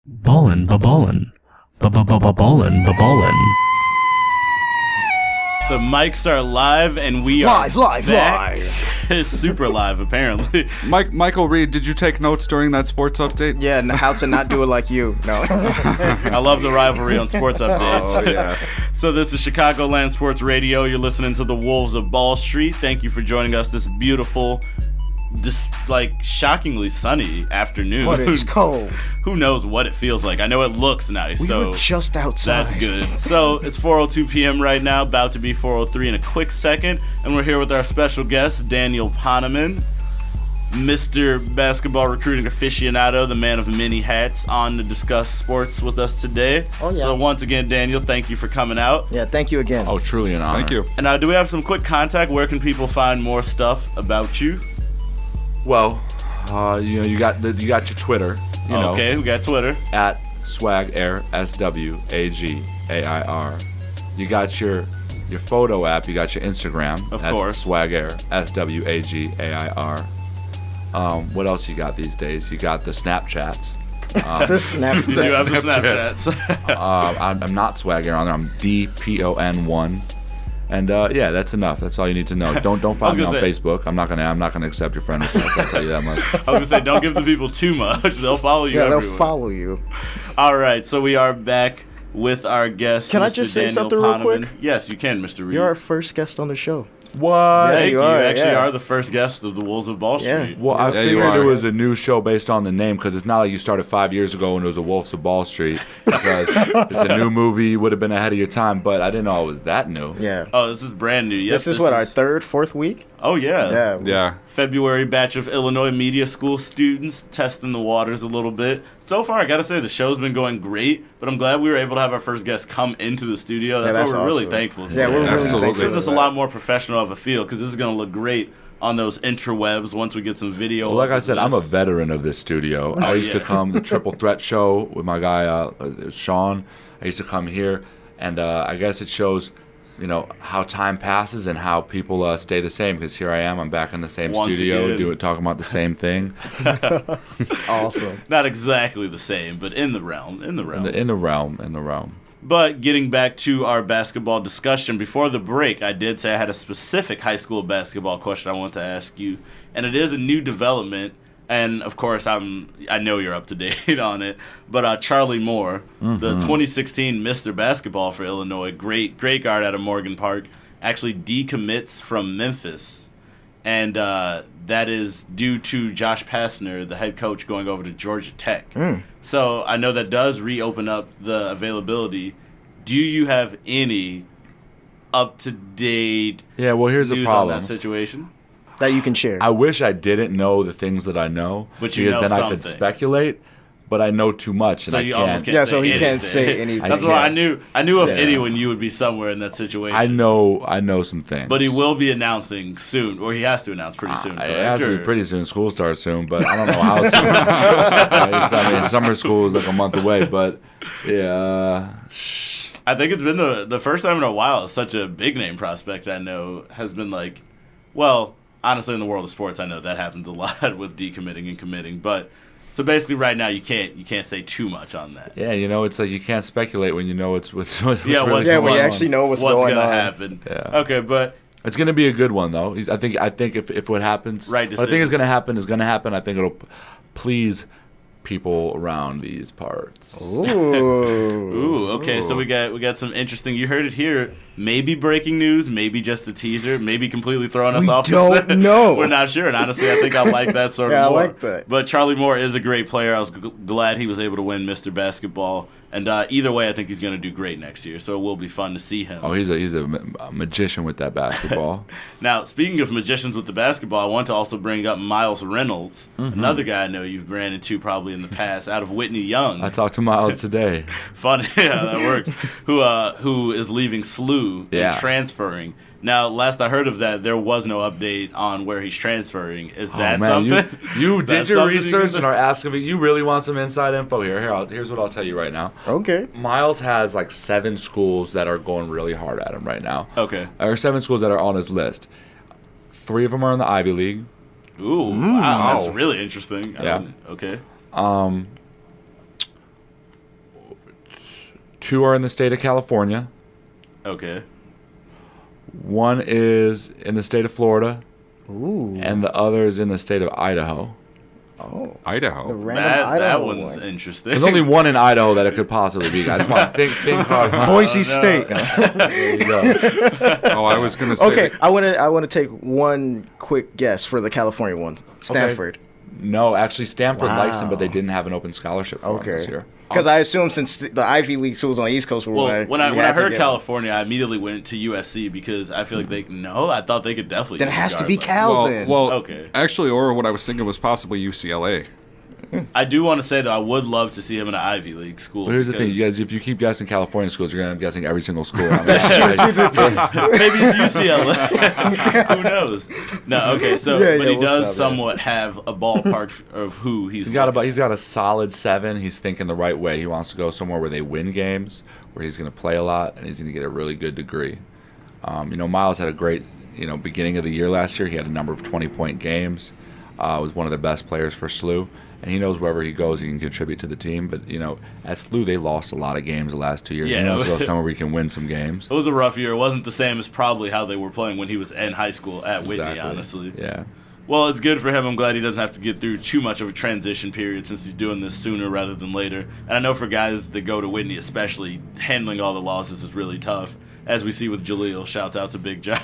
Ballin', ba-ballin', ba-ba-ba-ba-ballin', ba-ballin'. The mics are live, and we are live. It's super live, apparently. Michael Reed, did you take notes during that sports update? Yeah, and how to not do it like you. No. I love the rivalry on sports updates. Oh, yeah. So this is Chicagoland Sports Radio. You're listening to the Wolves of Ball Street. Thank you for joining us this beautiful, shockingly sunny afternoon. But it's cold. Who knows what it feels like? I know it looks nice. We so were just outside. That's good. So it's 4:02 p.m. right now, about to be 4:03 in a quick second, and we're here with our special guest, Daniel Poneman, Mr. Basketball Recruiting Aficionado, the man of many hats, on to discuss sports with us today. Oh, yeah. So once again, Daniel, thank you for coming out. Yeah, thank you again. Oh, truly an honor. Thank you. And do we have some quick contact? Where can people find more stuff about you? Well, you got your Twitter. Okay, we got Twitter. At SwagAir, SwagAir. You got your photo app. You got your Instagram. Of That's course. SwagAir, SwagAir. What else you got these days? You got the Snapchats. The snap. You have the Snapchats. I'm not SwagAir on there. I'm DPON1. And yeah, that's enough. That's all you need to know. Don't follow me on Facebook. I'm not gonna accept your friend request. I'll tell you that much. I was gonna say, don't give the people too much. They'll follow you. Yeah, everywhere. they'll follow you. All right, so we are back with our guest. Can Mr. I just say Daniel something real Poneman. quick? Yes, you can, Mr. Reed. You're our first guest on the show. What? Yeah, Thank you. you are, Actually yeah. are the first guest of the Wolves of Ball Yeah. Street. Well, I Yeah, you figured are. it was a new show based on the name because it's not like you started 5 years ago and it was a Wolves of Ball Street. Because it's a new movie, would have been ahead of your time, but I didn't know it was that new. Yeah. Oh, this is brand new. Yes, This is what, our third, fourth week? Oh, yeah. Yeah. Yeah. February batch of Illinois Media School students testing the waters a little bit. So far, I gotta say, the show's been going great, but I'm glad we were able to have our first guest come into the studio. That's, that's what we're really awesome. thankful for. Yeah, we're really Absolutely. thankful. Gives us for a that. lot more professional of a feel, because this is gonna look great on those interwebs once we get some video. Well, like I of said, I'm a this. veteran of this studio. I used to yeah. come the Triple Threat show with my guy Sean. I used to come here, and I guess it shows, how time passes and how people stay the same. Because here I am, I'm back in the same Once studio, again. talking about the same thing. Awesome. Not exactly the same, but in the realm. In the realm. In the realm. But getting back to our basketball discussion, before the break, I did say I had a specific high school basketball question I want to ask you, and it is a new development. And of course, I know you're up to date on it. But Charlie Moore, the 2016 Mr. Basketball for Illinois, great guard out of Morgan Park, actually decommits from Memphis, and that is due to Josh Pastner, the head coach, going over to Georgia Tech. So I know that does reopen up the availability. Do you have any up-to-date Yeah, well, here's the news problem. on that situation? That you can share. I wish I didn't know the things that I know, But you because know then I some could things. speculate. But I know too much, and So I you can't. almost can't Yeah, say so he anything. can't say anything. That's why Yeah. I knew of Yeah. anyone you would be somewhere in that situation. I know some things. But he will be announcing soon, or he has to announce pretty soon. It correct? has to Or- be pretty soon. School starts soon, but I don't know how soon. I mean, summer school is like a month away, but yeah. I think it's been the first time in a while such a big name prospect I know has been like, well, honestly, in the world of sports, I know that happens a lot with decommitting and committing. But so basically, right now you can't say too much on that. Yeah, it's like you can't speculate when you know what's Yeah, really once- Yeah, going when you on. actually know what's What's going gonna on. happen? Yeah. Okay, but It's gonna be a good one though. I think if what happens, Right what I think decision. is gonna happen is gonna happen. I think it'll please people around these parts. ooh, okay. So we got some interesting. You heard it here. Maybe breaking news. Maybe just a teaser. Maybe completely throwing us We off. don't the scent. know. We're not sure. And honestly, I think I like that sort of Yeah, I more. like that. But Charlie Moore is a great player. I was glad he was able to win Mr. Basketball. And either way, I think he's going to do great next year. So it will be fun to see him. Oh, he's a magician with that basketball. Now, speaking of magicians with the basketball, I want to also bring up Miles Reynolds, another guy I know you've ran into probably in the past, out of Whitney Young. I talked to Miles today. Funny, yeah, that works. Who is leaving SLU Yeah. and transferring. Now, last I heard of that, there was no update on where he's transferring. Is that something? You Is did that your something you research can- and are asking me. You really want some inside info here? Here's what I'll tell you right now. Okay. Miles has like 7 schools that are going really hard at him right now. Okay. Or 7 schools that are on his list. 3 of them are in the Ivy League. Ooh, wow, that's wow. really interesting. Yeah. Okay. 2 are in the state of California. Okay. 1 is in the state of Florida. Ooh. And the other is in the state of Idaho. Oh. The Idaho. random That Idaho one's one. interesting. There's only 1 in Idaho that it could possibly be, guys. Come on, think hard. Boise State. There you go. Oh, I was gonna say. Okay, I want to take one quick guess for the California one. Stanford. No, actually, Stanford likes him, but they Wow. didn't have an open scholarship for him this Okay. year. Because I assume since the Ivy League schools on the East Coast were Well, when I heard California, California, I immediately went to USC because I feel like I thought they could definitely. then it use a has to guard, be but Cal then. Well, Okay. Actually, or what I was thinking was possibly UCLA. I do want to say though, I would love to see him in an Ivy League school. Well, here's the thing, you because- guys. If you keep guessing California schools, you're gonna end up guessing every single school. I mean, Maybe it's UCLA. Who knows? No, okay. So, Yeah, but yeah, he we'll does stop, somewhat have a ballpark of who he's. He's got looking. he's got a solid 7. He's thinking the right way. He wants to go somewhere where they win games, where he's going to play a lot, and he's going to get a really good degree. Miles had a great beginning of the year last year. He had a number of 20-point games. Was one of the best players for SLU. And he knows wherever he goes, he can contribute to the team. But, at SLU, they lost a lot of games the last 2 years. Yeah. He wants to go somewhere where he can win some games. It was a rough year. It wasn't the same as probably how they were playing when he was in high school at Whitney, Exactly. honestly. Yeah. Well, it's good for him. I'm glad he doesn't have to get through too much of a transition period since he's doing this sooner rather than later. And I know for guys that go to Whitney especially, handling all the losses is really tough. As we see with Jaleel, shout out to Big Job.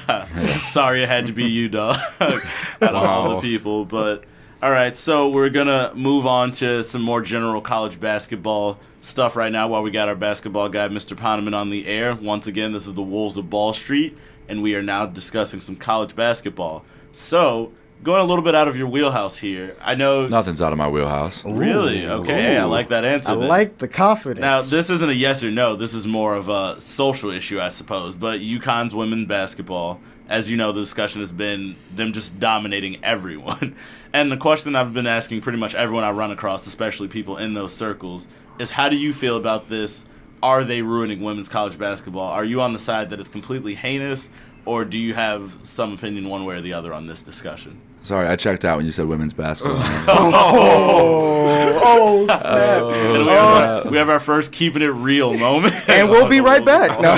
Sorry it had to be you, dog, out of all the people. But, all right, so we're going to move on to some more general college basketball stuff right now while we got our basketball guy, Mr. Poneman, on the air. Once again, this is the Wolves of Ball Street, and we are now discussing some college basketball. So, going a little bit out of your wheelhouse here, I know... Nothing's out of my wheelhouse. Really? Okay, hey, I like that answer. I then. like the confidence. Now, this isn't a yes or no. This is more of a social issue, I suppose. But UConn's women's basketball, as you know, the discussion has been them just dominating everyone. And the question I've been asking pretty much everyone I run across, especially people in those circles, is how do you feel about this? Are they ruining women's college basketball? Are you on the side that it's completely heinous, or do you have some opinion one way or the other on this discussion? Sorry, I checked out when you said women's basketball. oh, snap. And we have our first keeping it real moment. And we'll be right back. No.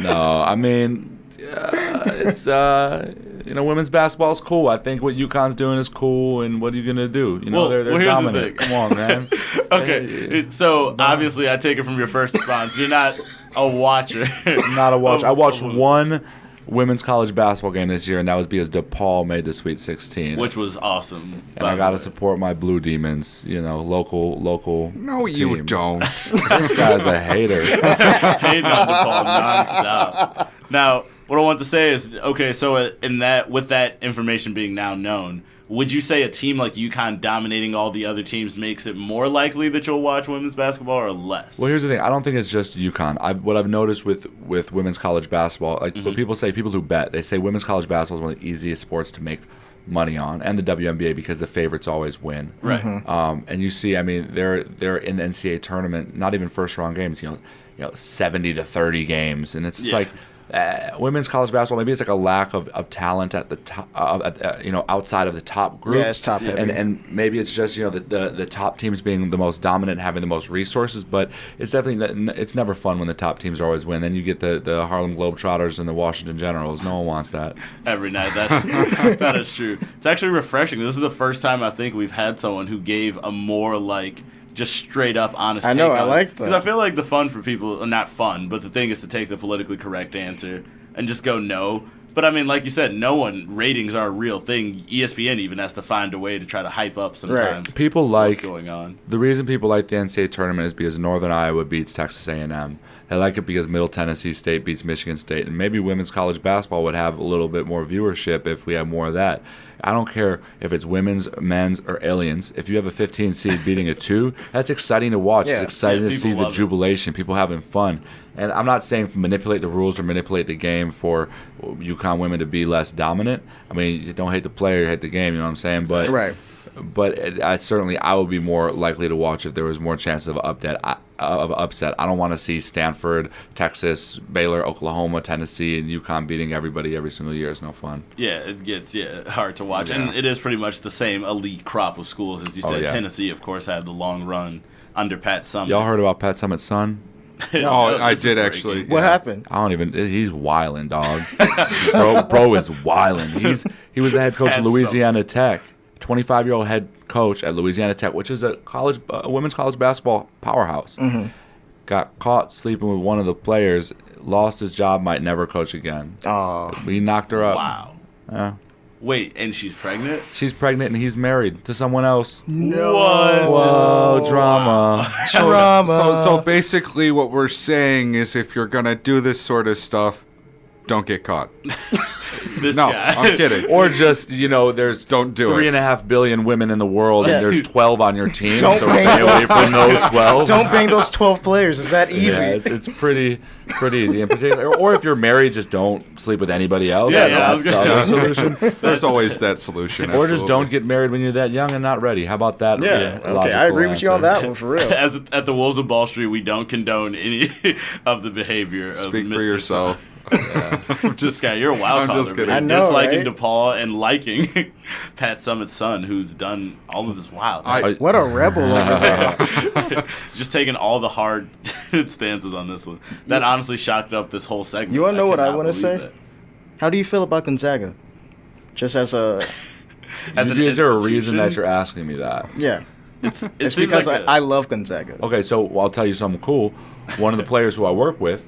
No, I mean, it's women's basketball is cool. I think what UConn's doing is cool, and what are you gonna do? Well, they're here's the dominant. thing. Come on, man. Okay, so obviously I take it from your first response. You're not a watcher. I'm not a watch. I watched of- one women's college basketball game this year, and that was because DePaul made the Sweet 16. Which was awesome. and I gotta support my Blue Demons. Local. No, you team. don't. This guy's a hater. hating on DePaul nonstop. Now, what I want to say is, okay, so with that information being now known, would you say a team like UConn dominating all the other teams makes it more likely that you'll watch women's basketball or less? Well, here's the thing. I don't think it's just UConn. What I've noticed with women's college basketball, like what people who bet, they say women's college basketball is one of the easiest sports to make money on, and the WNBA because the favorites always win. Right. And you see, I mean, they're in the NCAA tournament, not even first round games. 70 to 30 games, and it's just like. Women's college basketball, maybe it's like a lack of talent at the top, outside of the top group. Yeah, it's top heavy. And maybe it's just the top teams being the most dominant, having the most resources. But it's definitely it's never fun when the top teams always win. Then you get the Harlem Globetrotters and the Washington Generals. No one wants that. Every night. That is true. It's actually refreshing. This is the first time I think we've had someone who gave a more just straight up honest I know, take I on like that. Because I feel like the fun for people, not fun, but the thing is to take the politically correct answer and just go no. But I mean, like you said, ratings are a real thing. ESPN even has to find a way to try to hype up sometimes People what's going on. The reason people like the NCAA tournament is because Northern Iowa beats Texas A&M. They like it because Middle Tennessee State beats Michigan State, and maybe women's college basketball would have a little bit more viewership if we had more of that. I don't care if it's women's, men's, or aliens. If you have a 15 seed beating a 2, that's exciting to watch. Yeah. It's exciting to people see the love it. jubilation, people having fun. And I'm not saying manipulate the rules or manipulate the game for UConn women to be less dominant. I mean, you don't hate the player, you hate the game, you know what I'm saying? But Right. But I would be more likely to watch if there was more chances of upset. I don't want to see Stanford, Texas, Baylor, Oklahoma, Tennessee, and UConn beating everybody every single year. It's no fun. Yeah, it gets hard to watch. Yeah. And it is pretty much the same elite crop of schools. As you said, yeah. Tennessee, of course, had the long run under Pat Summitt. Y'all heard about Pat Summitt's son? Oh, I This is did breaking. actually. What happened? I don't even. He's wilding, dog. bro is wilding. He was the head coach of That's Louisiana Tech, 25-year-old head coach at Louisiana Tech, which is a women's college basketball powerhouse. Mm-hmm. Got caught sleeping with one of the players. Lost his job. Might never coach again. Oh, We knocked her up. Wow. Yeah. Wait, and she's pregnant? She's pregnant and he's married to someone else. no. Whoa, drama. Drama. So basically, what we're saying is, if you're gonna do this sort of stuff, don't get caught. This No, guy. I'm kidding. Or just, there's Don't do it. 3.5 billion women in the world, and there's 12 on your team. Don't so bang stay away from those 12. Don't bang those 12 players. Is that easy? Yeah, it's pretty easy. In particular, or if you're married, just don't sleep with anybody else. Yeah, That's I was the gonna- other solution. There's always that solution. Or just absolutely. don't get married when you're that young and not ready. How about that? Yeah. Okay, logical I agree with you on answer? that one for real. As at the Wolves of Ball Street, we don't condone any of the behavior of Speak Mr. for yourself. This guy, you're a wild I'm card. just over kidding. here. I know, Disliking right? DePaul and liking Pat Summitt's son, who's done all of this wild. What a rebel over there. Just taking all the hard stances on this one. That honestly shocked up this whole segment. You wanna know what I cannot wanna believe say? that. How do you feel about Gonzaga? Just as a As an Is there a reason that institution, you're asking me that? yeah. it It's seems because like I love Gonzaga. Okay, so I'll tell you something cool. One of the players who I work with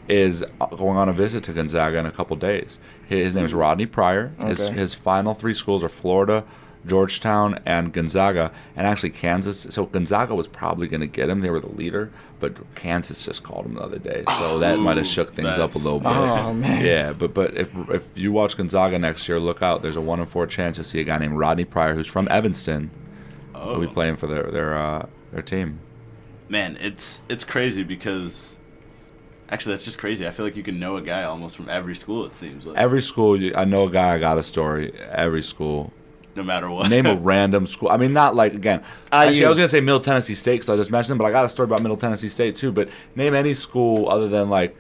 is going on a visit to Gonzaga in a couple days. His name is Rodney Pryor. Okay. His final 3 schools are Florida, Georgetown, and Gonzaga, and actually Kansas. So Gonzaga was probably going to get him. They were the leader, but Kansas just called him the other day. So that might have shook things up a little bit. Oh, man. Yeah, but if you watch Gonzaga next year, look out. There's a 1 in 4 chance you'll see a guy named Rodney Pryor who's from Evanston. Oh. Who'll be playing for their team. Man, it's crazy because actually that's just crazy. I feel like you can know a guy almost from every school. It seems like Every school, I know a guy. I got a story. Every school. no matter what. Name a random school. I mean, not like, again. Actually, IU. I was going to say Middle Tennessee State because I just mentioned them, but I got a story about Middle Tennessee State too. But name any school other than, like,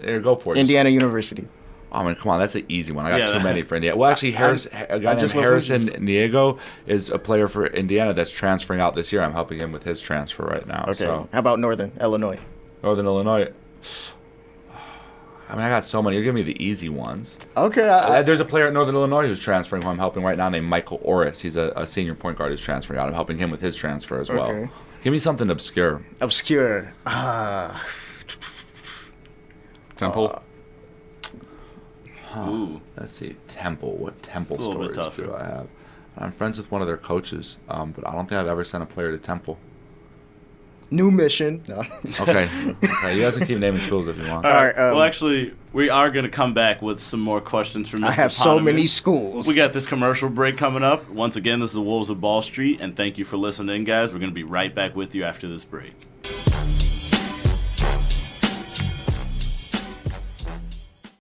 here, go for it. Indiana University. I mean, come on, that's an easy one. I got Yeah. too many for Indiana. Well, actually, a guy named just love Harrison Hoosiers. Niego is a player for Indiana that's transferring out this year. I'm helping him with his transfer right now. Okay. So, How about Northern Illinois? Northern Illinois. I mean, I got so many. You're giving me the easy ones. Okay. There's a player at Northern Illinois who's transferring who I'm helping right now named Michael Orris. He's a senior point guard who's transferring out. I'm helping him with his transfer as well. Okay. Give me something obscure. Obscure. Temple. Ooh. Let's see. Temple. What Temple It's a little bit stories tougher. do I have? I'm friends with one of their coaches, but I don't think I've ever sent a player to Temple. New mission. No. Okay. Okay. You guys can keep naming schools if you want. All right. Well, actually, we are going to come back with some more questions from Mr. I have so Poneman. many schools. We got this commercial break coming up. Once again, this is the Wolves of Ball Street, and thank you for listening, guys. We're going to be right back with you after this break.